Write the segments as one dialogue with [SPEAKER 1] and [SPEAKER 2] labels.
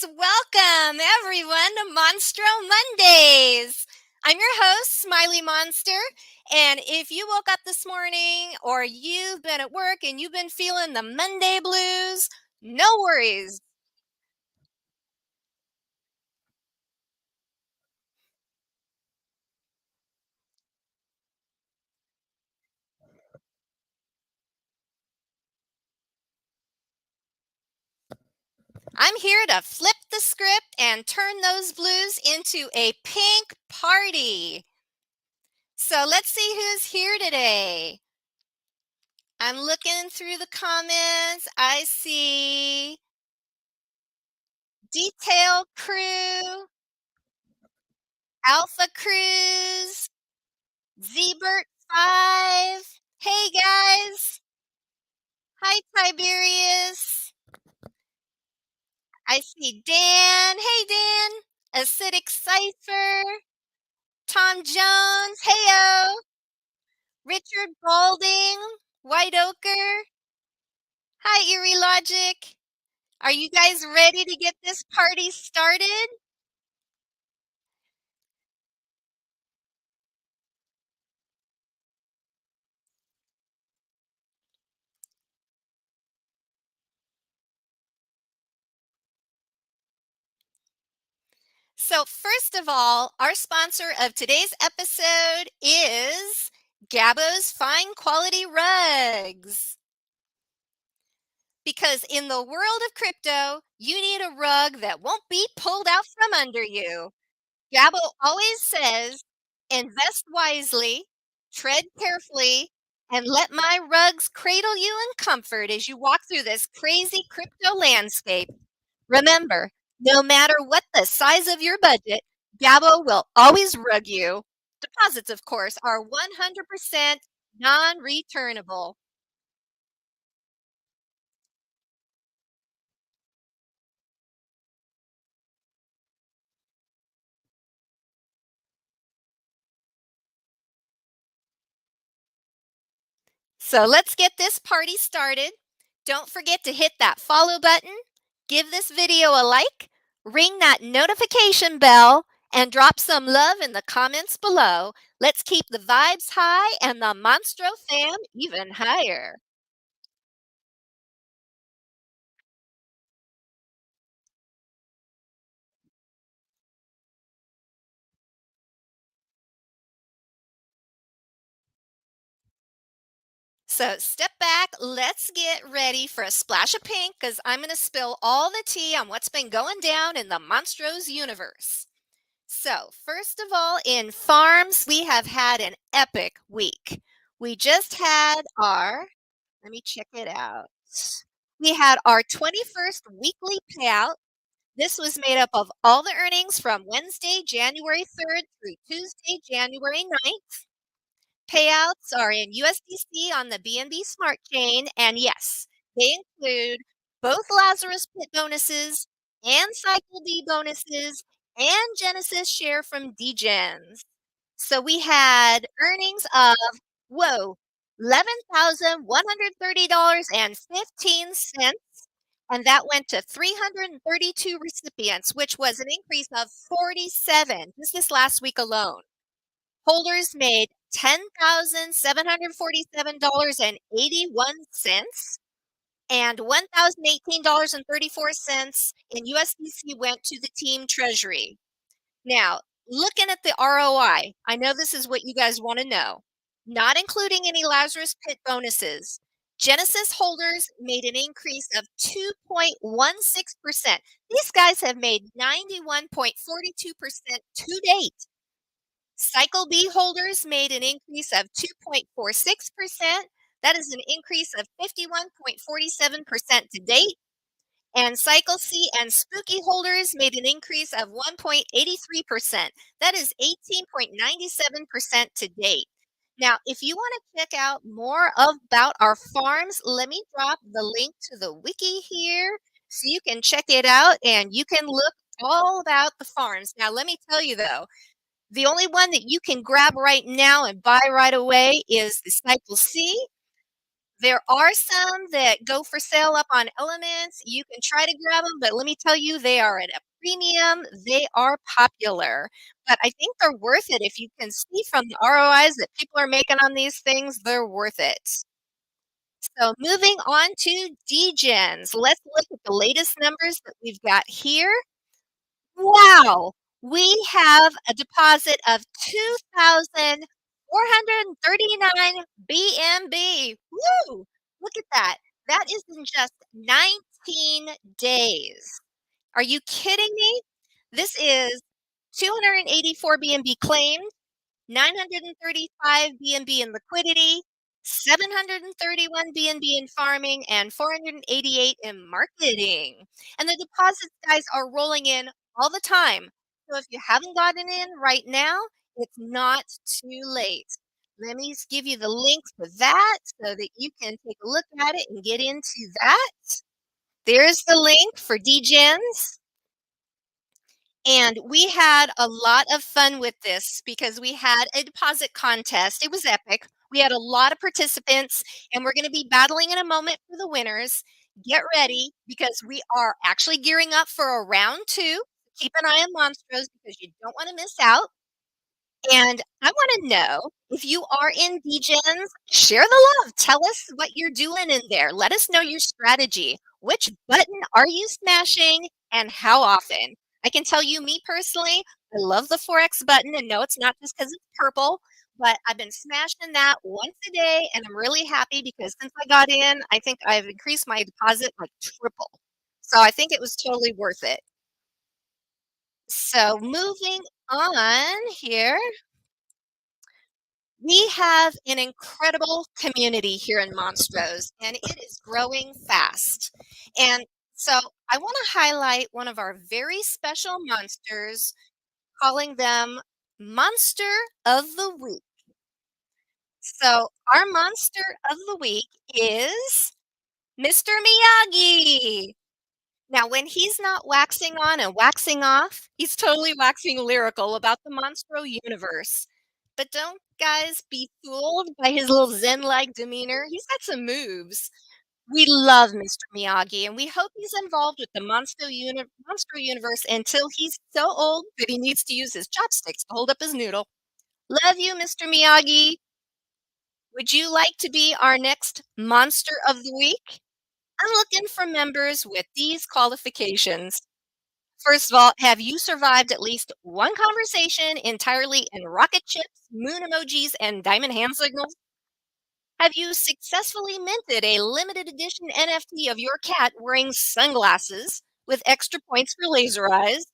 [SPEAKER 1] Welcome everyone to Monstro Mondays. I'm your host, SmileyMonster, and if you woke up this morning or you've been at work and you've been feeling the Monday blues, no worries. I'm here to flip the script and turn those blues into a pink party. So let's see who's here today. I'm looking through the comments. I see Detail Crew, Alpha Cruise, Zbert5. Hey guys. Hi Tiberius. I see Dan. Hey Dan. Acidic Cipher. Tom Jones. Heyo. Richard Balding. White Ochre. Hi Erie Logic. Are you guys ready to get this party started? So, first of all, our sponsor of today's episode is Gabo's Fine Quality Rugs. Because in the world of crypto, you need a rug that won't be pulled out from under you. Gabo always says, invest wisely, tread carefully, and let my rugs cradle you in comfort as you walk through this crazy crypto landscape. Remember, no matter what the size of your budget, Gabo will always rug you. Deposits, of course, are 100% non-returnable. So let's get this party started. Don't forget to hit that follow button, give this video a like, ring that notification bell, and drop some love in the comments below. Let's keep the vibes high and the Monstro fam even higher. So step back, let's get ready for a splash of pink because I'm going to spill all the tea on what's been going down in the Monstro's universe. So, first of all, in Farmz, we have had an epic week. We just had let me check it out. We had our 21st weekly payout. This was made up of all the earnings from Wednesday, January 3rd through Tuesday, January 9th. Payouts are in USDC on the BNB Smart Chain, and yes, they include both Lazarus Pit bonuses and Cycle D bonuses and Genesis share from Degenz. So we had earnings of, whoa, $11,130.15, and that went to 332 recipients, which was an increase of 47 just this last week alone. Holders made $10,747.81, and $1,018.34 in USDC went to the team treasury. Now, looking at the ROI, I know this is what you guys want to know. Not including any Lazarus Pit bonuses, Genesis holders made an increase of 2.16%. These guys have made 91.42% to date. Cycle B holders made an increase of 2.46%. That is an increase of 51.47% to date. And Cycle C and Spooky holders made an increase of 1.83%. That is 18.97% to date. Now, if you want to check out more about our farms, let me drop the link to the wiki here so you can check it out and you can look all about the farms. Now, let me tell you though, the only one that you can grab right now and buy right away is the Cycle C. There are some that go for sale up on Elements. You can try to grab them, but let me tell you, they are at a premium. They are popular, but I think they're worth it. If you can see from the ROIs that people are making on these things, they're worth it. So moving on to Degenz. Let's look at the latest numbers that we've got here. Wow, we have a deposit of 2,439 BNB. Woo! Look at that. That is in just 19 days. Are you kidding me? This is 284 BNB claimed, 935 BNB in liquidity, 731 BNB in farming, and 488 in marketing. And the deposits, guys, are rolling in all the time. So if you haven't gotten in right now, it's not too late. Let me give you the link for that so that you can take a look at it and get into that. There's the link for Degens. And we had a lot of fun with this because we had a deposit contest. It was epic. We had a lot of participants, and we're going to be battling in a moment for the winners. Get ready because we are actually gearing up for a round two. Keep an eye on Monstros because you don't want to miss out. And I want to know if you are in Degens, share the love. Tell us what you're doing in there. Let us know your strategy. Which button are you smashing and how often? I can tell you, me personally, I love the Forex button. And no, it's not just because it's purple, but I've been smashing that once a day. And I'm really happy because since I got in, I think I've increased my deposit like triple. So I think it was totally worth it. So moving on here. We have an incredible community here in Monstros, and it is growing fast. And so I want to highlight one of our very special monsters, calling them Monster of the Week. So our Monster of the Week is Mr. Miyagi. Now, when he's not waxing on and waxing off, he's totally waxing lyrical about the Monstro universe. But don't, guys, be fooled by his little zen-like demeanor. He's got some moves. We love Mr. Miyagi, and we hope he's involved with the Monstro universe until he's so old that he needs to use his chopsticks to hold up his noodle. Love you, Mr. Miyagi. Would you like to be our next Monster of the Week? I'm looking for members with these qualifications. First of all, have you survived at least one conversation entirely in rocket chips, moon emojis, and diamond hand signals? Have you successfully minted a limited edition NFT of your cat wearing sunglasses with extra points for laser eyes?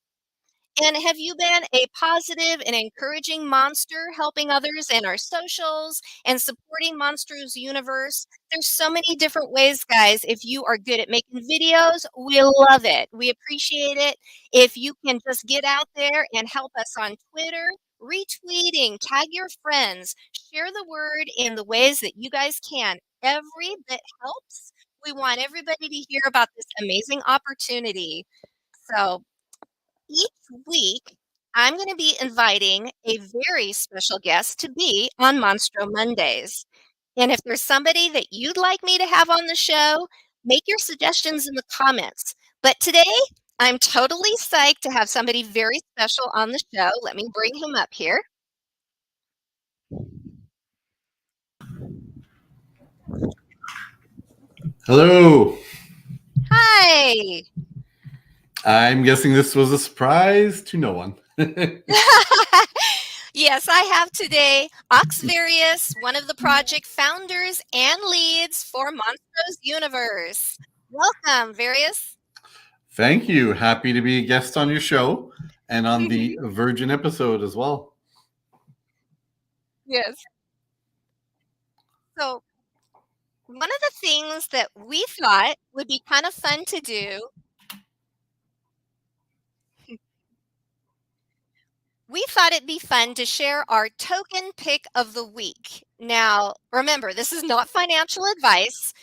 [SPEAKER 1] And have you been a positive and encouraging monster, helping others in our socials and supporting Monsters Universe? There's so many different ways, guys. If you are good at making videos, we love it. We appreciate it. If you can just get out there and help us on Twitter, retweeting, tag your friends, share the word in the ways that you guys can. Every bit helps. We want everybody to hear about this amazing opportunity. So each week, I'm going to be inviting a very special guest to be on Monstro Mondays. And if there's somebody that you'd like me to have on the show, make your suggestions in the comments. But today, I'm totally psyched to have somebody very special on the show. Let me bring him up here.
[SPEAKER 2] Hello.
[SPEAKER 1] Hi.
[SPEAKER 2] I'm guessing this was a surprise to no one.
[SPEAKER 1] Yes, I have today Oxvarius, one of the project founders and leads for Monstro's Universe. Welcome, Various.
[SPEAKER 2] Thank you. Happy to be a guest on your show and on the Virgin episode as well.
[SPEAKER 1] Yes. So, one of the things that we thought would be kind of fun to do, we thought it'd be fun to share our token pick of the week. Now, remember, this is not financial advice.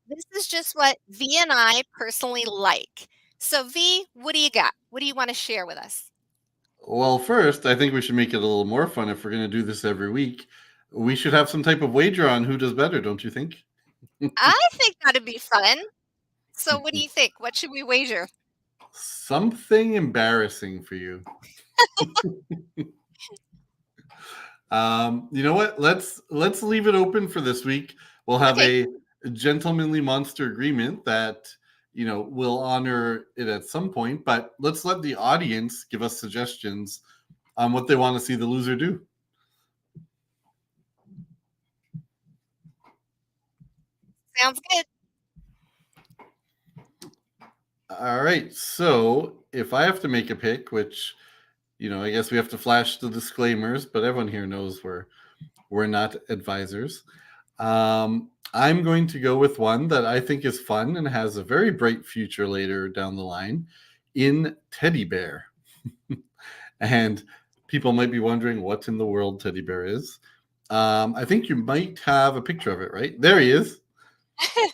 [SPEAKER 1] This is just what V and I personally like. So, V, what do you got? What do you want to share with us?
[SPEAKER 2] Well, first, I think we should make it a little more fun if we're going to do this every week. We should have some type of wager on who does better, don't you think?
[SPEAKER 1] I think that'd be fun. So what do you think? What should we wager?
[SPEAKER 2] Something embarrassing for you. You know what? Let's leave it open for this week. We'll have
[SPEAKER 1] Okay.
[SPEAKER 2] a gentlemanly monster agreement that we'll honor it at some point. But let's let the audience give us suggestions on what they want to see the loser do.
[SPEAKER 1] Sounds good.
[SPEAKER 2] All right. So if I have to make a pick, which I guess we have to flash the disclaimers, but everyone here knows we're not advisors. I'm going to go with one that I think is fun and has a very bright future later down the line in teddy bear. And people might be wondering what in the world teddy bear is. I think you might have a picture of it, right? There he is.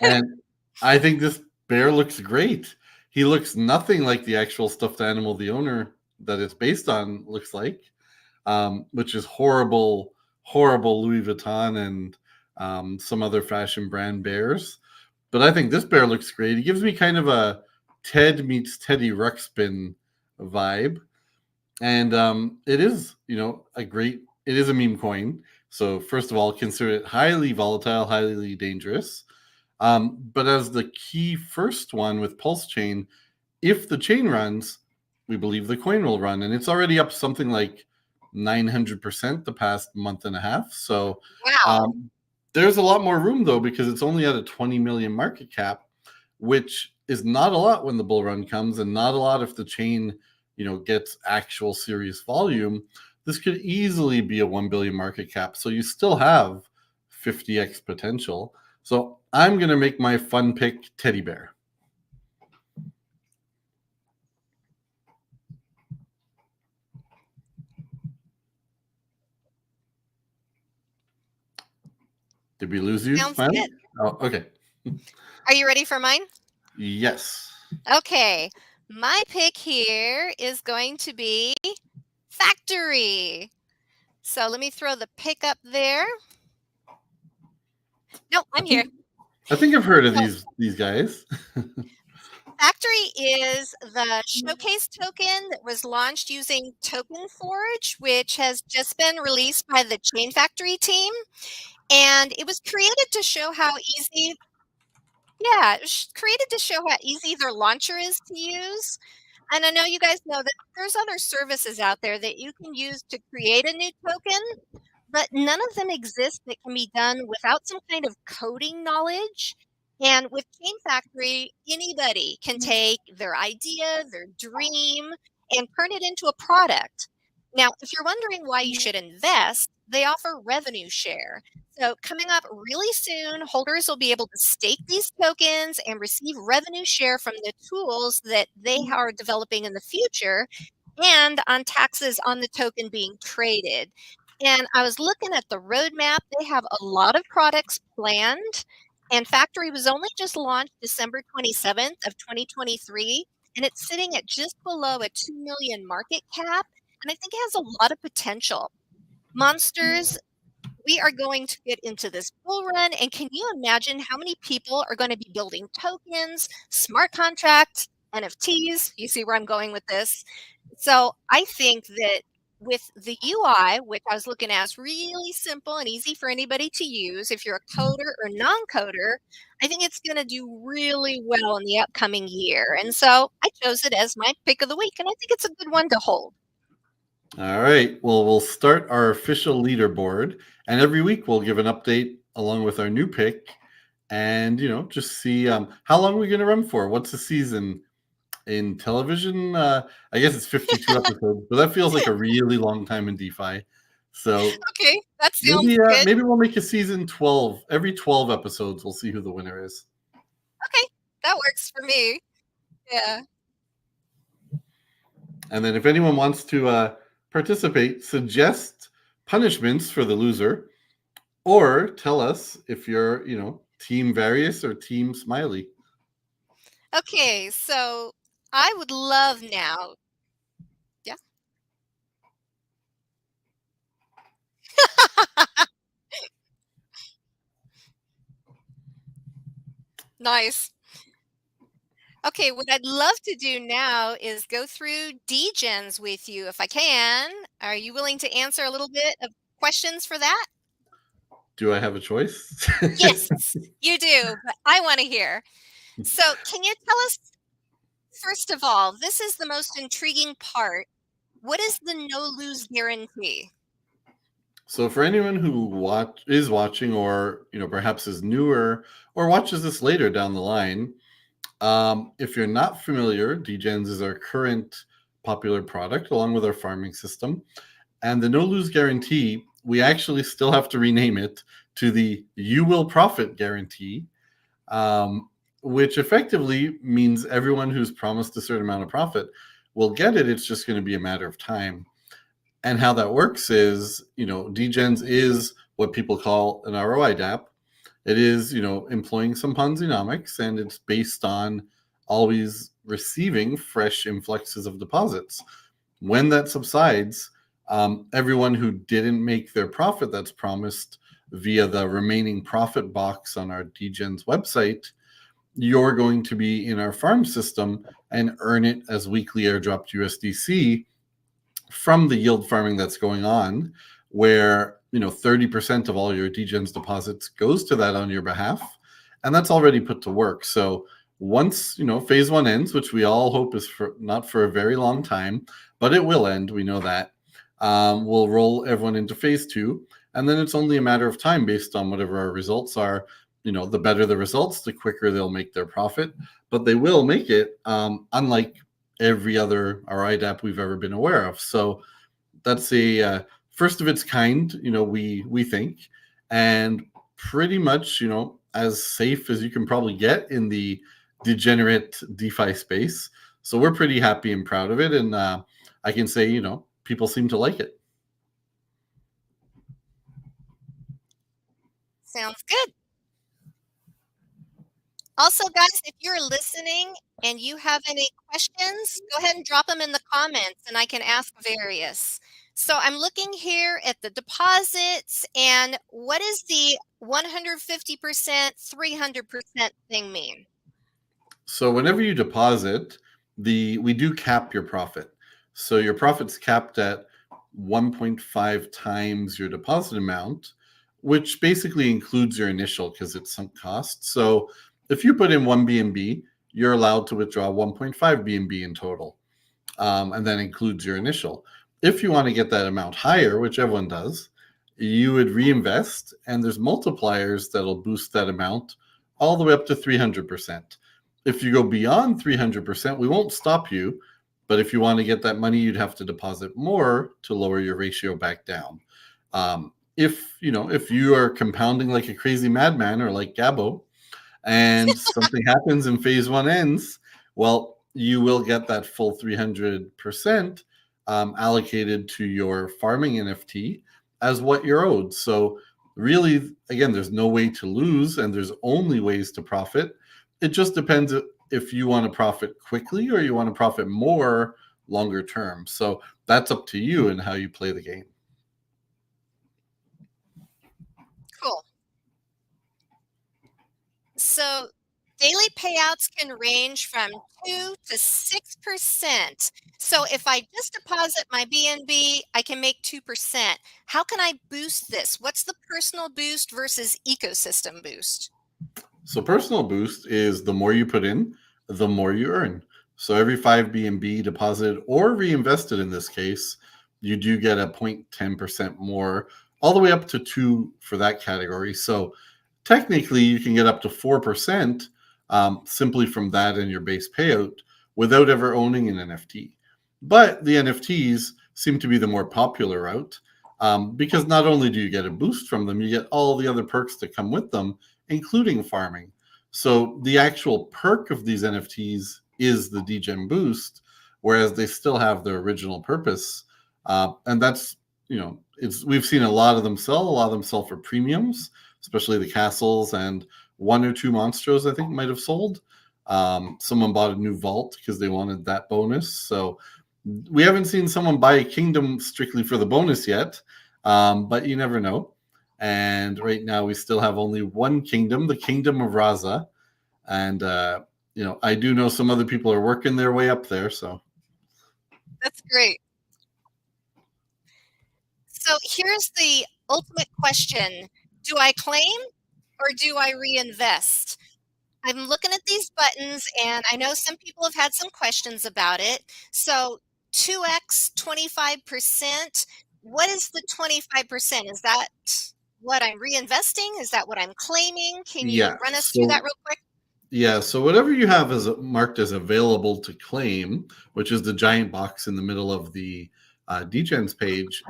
[SPEAKER 2] And I think this bear looks great. He looks nothing like the actual stuffed animal the owner that it's based on looks like, which is horrible Louis Vuitton and some other fashion brand bears. But I think this bear looks great. He gives me kind of a Ted meets Teddy Ruxpin vibe. And it is, it is a meme coin. So first of all, consider it highly volatile, highly dangerous. But as the key first one with Pulse Chain, if the chain runs, we believe the coin will run. And it's already up something like 900% the past month and a half. So
[SPEAKER 1] Wow.
[SPEAKER 2] there's a lot more room, though, because it's only at a 20 million market cap, which is not a lot when the bull run comes and not a lot if the chain gets actual serious volume. This could easily be a 1 billion market cap. So you still have 50x potential. So I'm going to make my fun pick teddy bear. Did we lose you,
[SPEAKER 1] Sounds
[SPEAKER 2] Smiley?
[SPEAKER 1] good.
[SPEAKER 2] Oh, okay.
[SPEAKER 1] Are you ready for mine?
[SPEAKER 2] Yes.
[SPEAKER 1] Okay. My pick here is going to be Factory. So let me throw the pick up there. No, I'm here.
[SPEAKER 2] I think I've heard of
[SPEAKER 1] So
[SPEAKER 2] these guys.
[SPEAKER 1] Factory is the showcase token that was launched using Token Forge, which has just been released by the Chain Factory team. And it was created to show how easy, yeah, created to show how easy their launcher is to use. And I know you guys know that there's other services out there that you can use to create a new token, but none of them exist that can be done without some kind of coding knowledge. And with Chain Factory, anybody can take their idea, their dream, and turn it into a product. Now, if you're wondering why you should invest, they offer revenue share. So, coming up really soon, holders will be able to stake these tokens and receive revenue share from the tools that they are developing in the future and on taxes on the token being traded. And I was looking at the roadmap. They have a lot of products planned, and Factory was only just launched December 27th of 2023, and it's sitting at just below a 2 million market cap, and I think it has a lot of potential. Monsters, we are going to get into this bull run, and can you imagine how many people are going to be building tokens, smart contracts, NFTs? You see where I'm going with this? So I think that with the UI, which I was looking at, is really simple and easy for anybody to use. If you're a coder or non-coder, I think it's going to do really well in the upcoming year. And so I chose it as my pick of the week, and I think it's a good one to hold.
[SPEAKER 2] All right. Well, we'll start our official leaderboard, and every week we'll give an update along with our new pick, and just see how long we're going to run for. What's the season in television? I guess it's 52 episodes, but that feels like a really long time in DeFi. So
[SPEAKER 1] Okay, that sounds good.
[SPEAKER 2] maybe we'll make a season 12. Every 12 episodes, we'll see who the winner is.
[SPEAKER 1] Okay, that works for me. Yeah.
[SPEAKER 2] And then if anyone wants to participate, suggest punishments for the loser, or tell us if you're, Team Various or Team Smiley.
[SPEAKER 1] Okay, so I would love now. Yeah. Nice. Okay, what I'd love to do now is go through Degenz with you if I can. Are you willing to answer a little bit of questions for that?
[SPEAKER 2] Do I have a choice?
[SPEAKER 1] Yes, you do, but I want to hear. So, can you tell us, first of all, this is the most intriguing part. What is the no lose guarantee?
[SPEAKER 2] So for anyone who is watching, or perhaps is newer or watches this later down the line, if you're not familiar, Degenz is our current popular product along with our farming system. And the no lose guarantee, we actually still have to rename it to the you will profit guarantee, um, which effectively means everyone who's promised a certain amount of profit will get it. It's just going to be a matter of time. And how that works is, Degenz is what people call an ROI dApp. It is, employing some Ponzi-nomics, and it's based on always receiving fresh influxes of deposits. When that subsides, everyone who didn't make their profit that's promised via the remaining profit box on our Degenz website, you're going to be in our farm system and earn it as weekly airdropped USDC from the yield farming that's going on, where 30% of all your Degenz deposits goes to that on your behalf, and that's already put to work. So once phase one ends, which we all hope is for not for a very long time, but it will end, we know that, we'll roll everyone into phase two, and then it's only a matter of time based on whatever our results are. The better the results, the quicker they'll make their profit, but they will make it, unlike every other RI dApp we've ever been aware of. So that's a first of its kind, we think, and pretty much, as safe as you can probably get in the degenerate DeFi space. So we're pretty happy and proud of it, and I can say, people seem to like it.
[SPEAKER 1] Sounds good. Also, guys, if you're listening and you have any questions, go ahead and drop them in the comments and I can ask various. So I'm looking here at the deposits, and what does the 150%, 300% thing mean?
[SPEAKER 2] So whenever you deposit, we do cap your profit. So your profit's capped at 1.5 times your deposit amount, which basically includes your initial because it's sunk cost. So if you put in 1 BNB, you're allowed to withdraw 1.5 BNB in total, and that includes your initial. If you want to get that amount higher, which everyone does, you would reinvest, and there's multipliers that'll boost that amount all the way up to 300%. If you go beyond 300%, we won't stop you, but if you want to get that money, you'd have to deposit more to lower your ratio back down. If you are compounding like a crazy madman or like Gabo, and something happens and phase one ends, well, you will get that full 300% allocated to your farming NFT as what you're owed. So really, again, there's no way to lose, and there's only ways to profit. It just depends if you want to profit quickly or you want to profit more longer term. So that's up to you and how you play the game.
[SPEAKER 1] Cool. So daily payouts can range from 2 to 6%. So if I just deposit my BNB, I can make 2%. How can I boost this? What's the personal boost versus ecosystem boost?
[SPEAKER 2] So personal boost is the more you put in, the more you earn. So every 5 BNB deposited or reinvested in this case, you do get a 0.10% more, all the way up to 2 for that category. So technically you can get up to 4% simply from that in your base payout without ever owning an NFT. But the NFTs seem to be the more popular route, because not only do you get a boost from them, you get all the other perks that come with them, including farming. So the actual perk of these NFTs is the Degen boost, whereas they still have their original purpose. And that's, we've seen a lot of them sell for premiums, especially the castles, and 1 or 2 Monstros I think might have sold. Someone bought a new vault because they wanted that bonus. So we haven't seen someone buy a kingdom strictly for the bonus yet, but you never know. And right now we still have only one kingdom, the Kingdom of Raza. And I do know some other people are working their way up there. So
[SPEAKER 1] That's great. So here's the ultimate question. Do I claim or do I reinvest? I'm looking at these buttons and I know some people have had some questions about it. So 2x 25%, what is the 25%? Is that what I'm reinvesting? Is that what I'm claiming? Can you
[SPEAKER 2] yeah,
[SPEAKER 1] run us through that
[SPEAKER 2] so
[SPEAKER 1] real quick?
[SPEAKER 2] yeah, so whatever you have is marked as available to claim, which is the giant box in the middle of the Degenz page.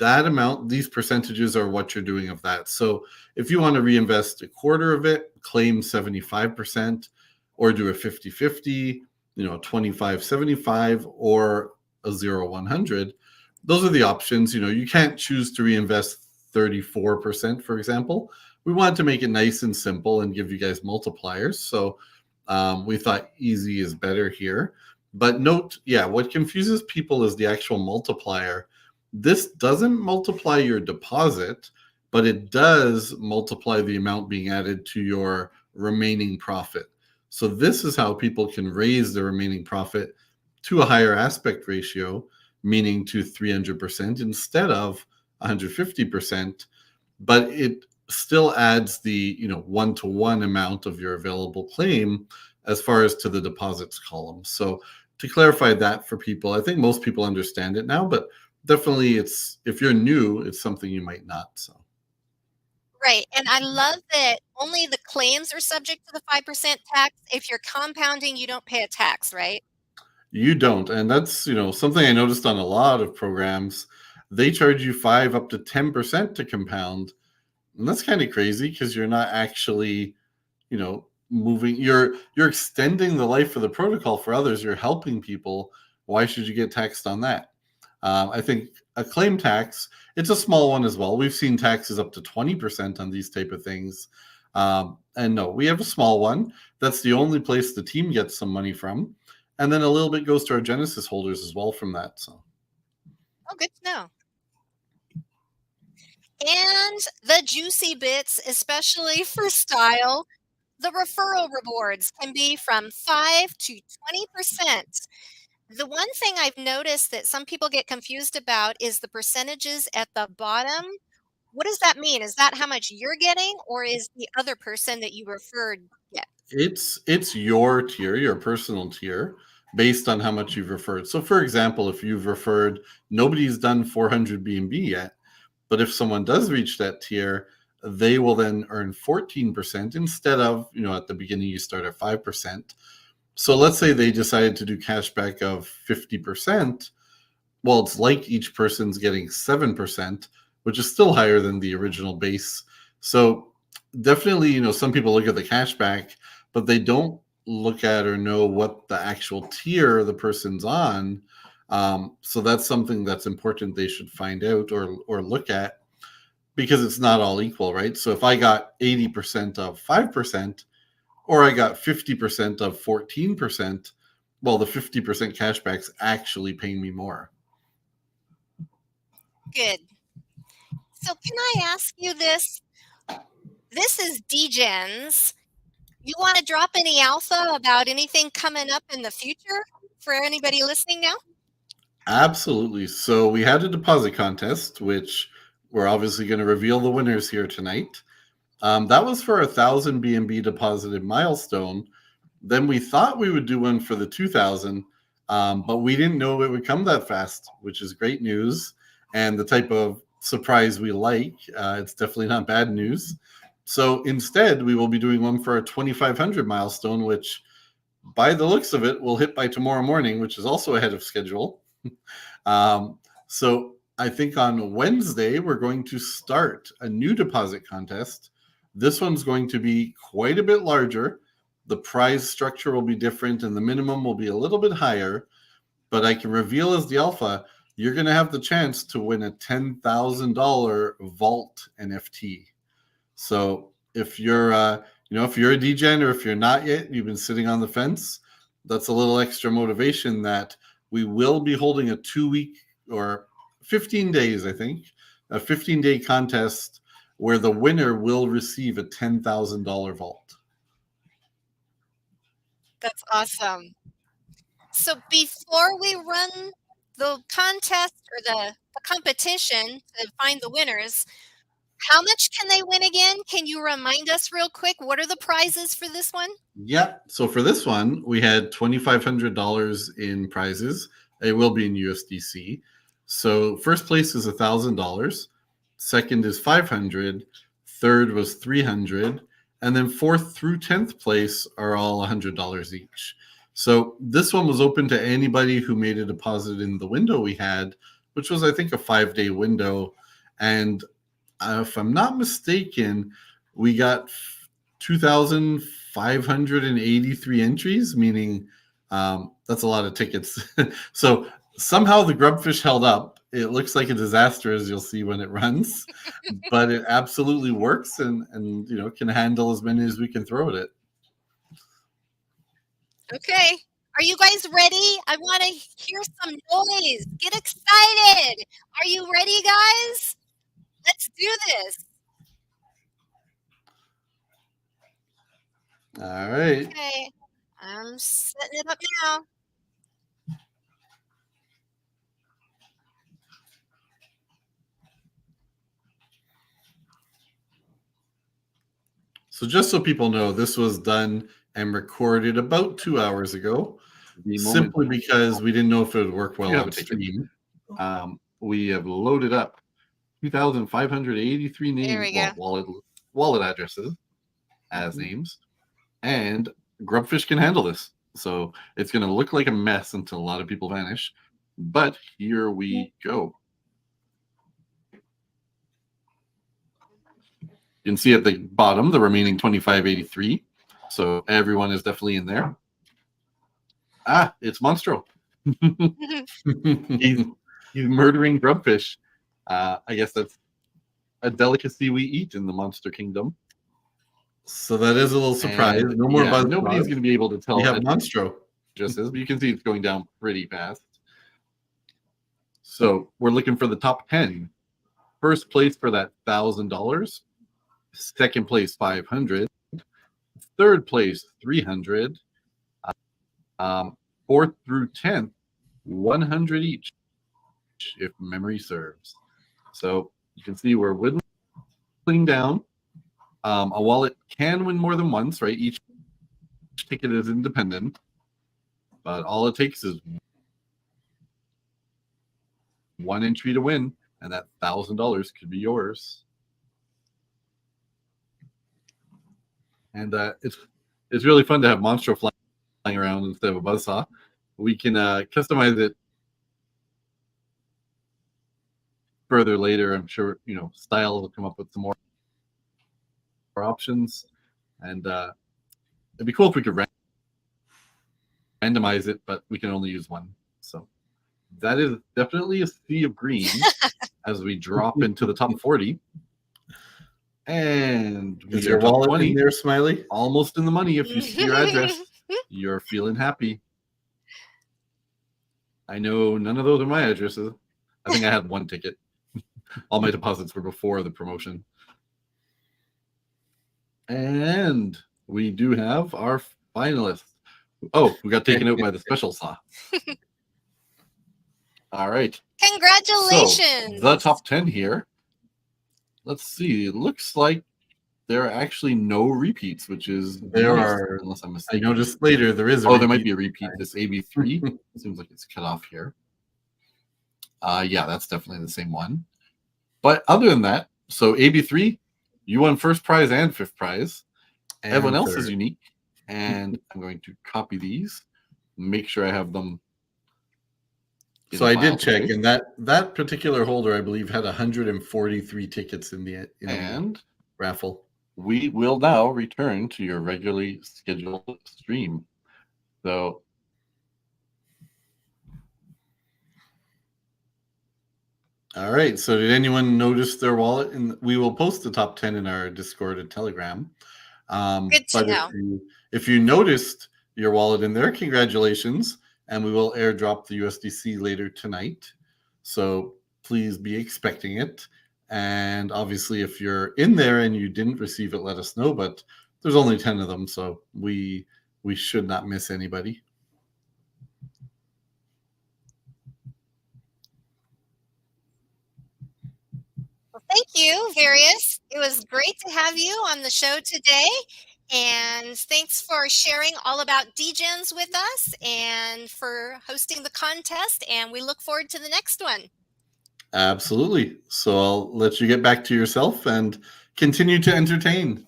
[SPEAKER 2] That amount, these percentages are what you're doing of that. So if you want to reinvest a quarter of it, claim 75%, or do a 50-50, 25-75, or a 0-100. Those are the options. You can't choose to reinvest 34%, for example. We wanted to make it nice and simple and give you guys multipliers. So we thought easy is better here. But note, yeah, what confuses people is the actual multiplier. This doesn't multiply your deposit, but it does multiply the amount being added to your remaining profit. So this is how people can raise the remaining profit to a higher aspect ratio, meaning to 300% instead of 150%, but it still adds the one-to-one amount of your available claim as far as to the deposits column. So to clarify that for people, I think most people understand it now, but definitely if you're new, it's something you might not. So
[SPEAKER 1] Right. And I love that only the claims are subject to the 5% tax. If you're compounding, you don't pay a tax, right?
[SPEAKER 2] you don't, and that's something I noticed on a lot of programs. They charge you 5 up to 10% to compound, and that's kind of crazy because you're not actually moving. You're extending the life of the protocol for others. You're helping people. Why should you get taxed on that? I think a claim tax, it's a small one as well. We've seen taxes up to 20% on these type of things. And no, we have a small one. That's the only place the team gets some money from. And then a little bit goes to our Genesis holders as well from that. So
[SPEAKER 1] Oh, good to know. And the juicy bits, especially for style, the referral rewards can be from 5 to 20%. The one thing I've noticed that some people get confused about is the percentages at the bottom. What does that mean? Is that how much you're getting, or is the other person that you referred get?
[SPEAKER 2] it's your tier, your personal tier, based on how much you've referred. So for example, if you've referred, nobody's done 400 B&B yet, but if someone does reach that tier, they will then earn 14% instead of, at the beginning you start at 5%. So let's say they decided to do cashback of 50%. Well, it's like each person's getting 7%, which is still higher than the original base. So definitely, some people look at the cashback, but they don't look at or know what the actual tier the person's on. So that's something that's important they should find out or look at, because it's not all equal, right? So if I got 80% of 5%, or I got 50% of 14%, well, the 50% cashback's actually paying me more.
[SPEAKER 1] Good. So can I ask you this? This is Degenz. You want to drop any alpha about anything coming up in the future for anybody listening now?
[SPEAKER 2] Absolutely. So we had a deposit contest, which we're obviously going to reveal the winners here tonight. That was for 1,000 BNB deposited milestone. Then we thought we would do one for the 2,000, but we didn't know it would come that fast, which is great news and the type of surprise we like. It's definitely not bad news. So instead, we will be doing one for a 2,500 milestone, which by the looks of it will hit by tomorrow morning, which is also ahead of schedule. So I think on Wednesday, we're going to start a new deposit contest. This one's going to be quite a bit larger. The prize structure will be different and the minimum will be a little bit higher, but I can reveal as the alpha, you're going to have the chance to win a $10,000 vault NFT. So if you're, if you're a degen or if you're not yet, you've been sitting on the fence, that's a little extra motivation that we will be holding a 2-week or 15 days, I think, a 15-day contest where the winner will receive a $10,000 vault.
[SPEAKER 1] That's awesome. So before we run the contest or the competition to find the winners, how much can they win again? Can you remind us real quick? What are the prizes for this one?
[SPEAKER 2] Yeah. So for this one, we had $2,500 in prizes. It will be in USDC. So first place is $1,000. Second is 500. Third was 300, and then fourth through 10th place are all $100 each. So this one was open to anybody who made a deposit in the window we had, which was I think a 5-day window. And if I'm not mistaken, we got 2,583 entries, meaning that's a lot of tickets. So somehow the grubfish held up. It looks like a disaster, as you'll see when it runs, but it absolutely works and can handle as many as we can throw at it.
[SPEAKER 1] Okay. Are you guys ready? I want to hear some noise. Get excited. Are you ready, guys? Let's do this.
[SPEAKER 2] All right.
[SPEAKER 1] Okay. I'm setting it up now.
[SPEAKER 2] So just so people know, this was done and recorded about 2 hours ago, simply because we didn't know if it would work well on stream. We have loaded up 2,583 names, wallet addresses as names, and grubfish can handle this. So it's going to look like a mess until a lot of people vanish, but here we go. You can see at the bottom the remaining 2,583. So everyone is definitely in there. Ah, it's Monstro. he's murdering grubfish. I guess that's a delicacy we eat in the Monster Kingdom. So that is a little surprise.
[SPEAKER 3] And,
[SPEAKER 2] no more buzz.
[SPEAKER 3] Nobody's going to be able to tell.
[SPEAKER 2] We have Monstro.
[SPEAKER 3] Just as, but you can see it's going down pretty fast. So we're looking for the top 10. First place for that $1,000. Second place 500. Third place 300. Fourth through 10th 100 each, if memory serves. So you can see we're whittling down. A wallet can win more than once, right? Each ticket is independent, but all it takes is one entry to win, and that $1,000 could be yours. And it's really fun to have Monstro flying around instead of a buzzsaw. We can customize it further later. I'm sure Style will come up with some more options, and it'd be cool if we could randomize it, but we can only use one. So that is definitely a sea of green as we drop into the top 40. And
[SPEAKER 2] is your wallet 20, in there, Smiley?
[SPEAKER 3] Almost in the money. If you see your address, you're feeling happy. I know none of those are my addresses. I think I had one ticket. All my deposits were before the promotion. And we do have our finalists. Oh, we got taken out by the special saw. All right.
[SPEAKER 1] Congratulations.
[SPEAKER 3] So, the top 10 here. Let's see. It looks like there are actually no repeats, which is unless I'm mistaken.
[SPEAKER 2] I noticed later there is
[SPEAKER 3] there might be a repeat. This AB3 seems like it's cut off here. Yeah, that's definitely the same one. But other than that, so AB3, you won first prize and fifth prize. And everyone else is unique. And I'm going to copy these, make sure I have them.
[SPEAKER 2] So I did check, and that particular holder, I believe, had 143 tickets in the raffle.
[SPEAKER 3] We will now return to your regularly scheduled stream. So
[SPEAKER 2] all right. So did anyone notice their wallet? And we will post the top 10 in our Discord and Telegram.
[SPEAKER 1] Good to know.
[SPEAKER 2] If you noticed your wallet in there, congratulations. And we will airdrop the USDC later tonight. So please be expecting it. And obviously, if you're in there and you didn't receive it, let us know. But there's only 10 of them. So we we should not miss anybody.
[SPEAKER 1] Well, thank you, Various. It was great to have you on the show today. And thanks for sharing all about Degenz with us and for hosting the contest. And we look forward to the next one.
[SPEAKER 2] Absolutely. So I'll let you get back to yourself and continue to entertain.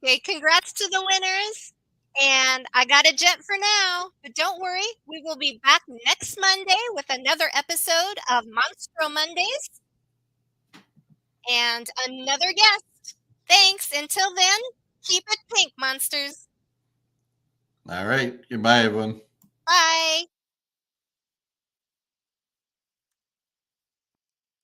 [SPEAKER 1] Okay, congrats to the winners. And I got a jet for now, but don't worry, we will be back next Monday with another episode of Monstro Mondayz and another guest. Thanks. Until then, keep it pink, monsters.
[SPEAKER 2] All right. Goodbye, everyone.
[SPEAKER 1] Bye.